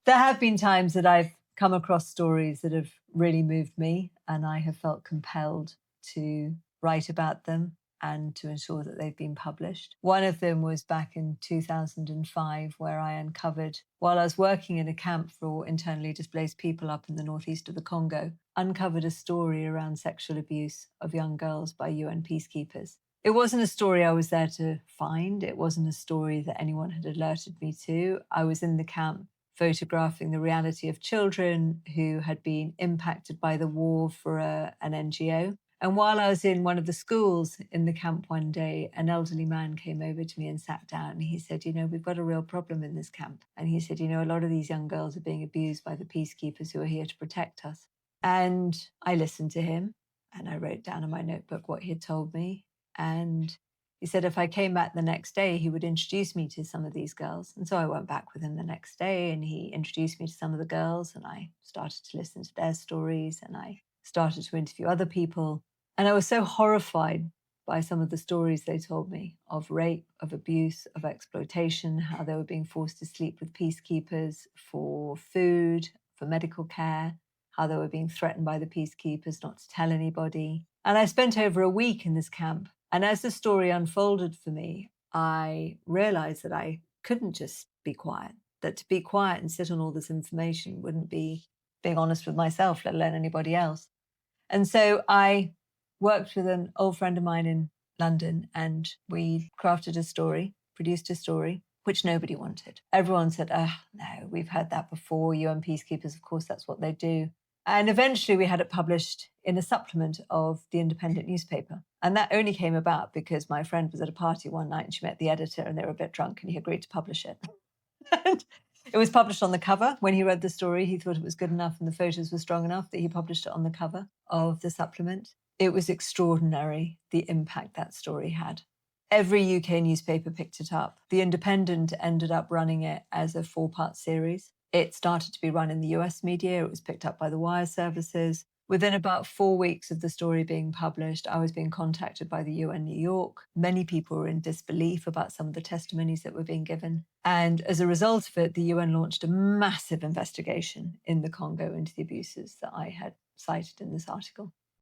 There have been times that I've come across stories that have really moved me, and I have felt compelled to write about them and to ensure that they've been published. One of them was back in 2005, where I uncovered, while I was working in a camp for internally displaced people up in the northeast of the Congo, uncovered a story around sexual abuse of young girls by UN peacekeepers. It wasn't a story I was there to find. It wasn't a story that anyone had alerted me to. I was in the camp photographing the reality of children who had been impacted by the war for an NGO. And while I was in one of the schools in the camp one day, an elderly man came over to me and sat down. And he said, we've got a real problem in this camp. And he said, a lot of these young girls are being abused by the peacekeepers who are here to protect us. And I listened to him and I wrote down in my notebook what he had told me. And he said if I came back the next day, he would introduce me to some of these girls. And so I went back with him the next day and he introduced me to some of the girls and I started to listen to their stories and I started to interview other people. And I was so horrified by some of the stories they told me of rape, of abuse, of exploitation, how they were being forced to sleep with peacekeepers for food, for medical care, how they were being threatened by the peacekeepers not to tell anybody. And I spent over a week in this camp. And as the story unfolded for me, I realized that I couldn't just be quiet, that to be quiet and sit on all this information wouldn't be being honest with myself, let alone anybody else. And so I worked with an old friend of mine in London and we crafted a story, produced a story, which nobody wanted. Everyone said, oh, no, we've heard that before. UN peacekeepers, of course, that's what they do. And eventually we had it published in a supplement of the independent newspaper. And that only came about because my friend was at a party one night and she met the editor and they were a bit drunk and he agreed to publish it. And it was published on the cover. When he read the story, he thought it was good enough and the photos were strong enough that he published it on the cover of the supplement. It was extraordinary, the impact that story had. Every UK newspaper picked it up. The Independent ended up running it as a 4-part series. It started to be run in the US media. It was picked up by the wire services. Within about 4 weeks of the story being published, I was being contacted by the UN New York. Many people were in disbelief about some of the testimonies that were being given. And as a result of it, the UN launched a massive investigation in the Congo into the abuses that I had cited in this article.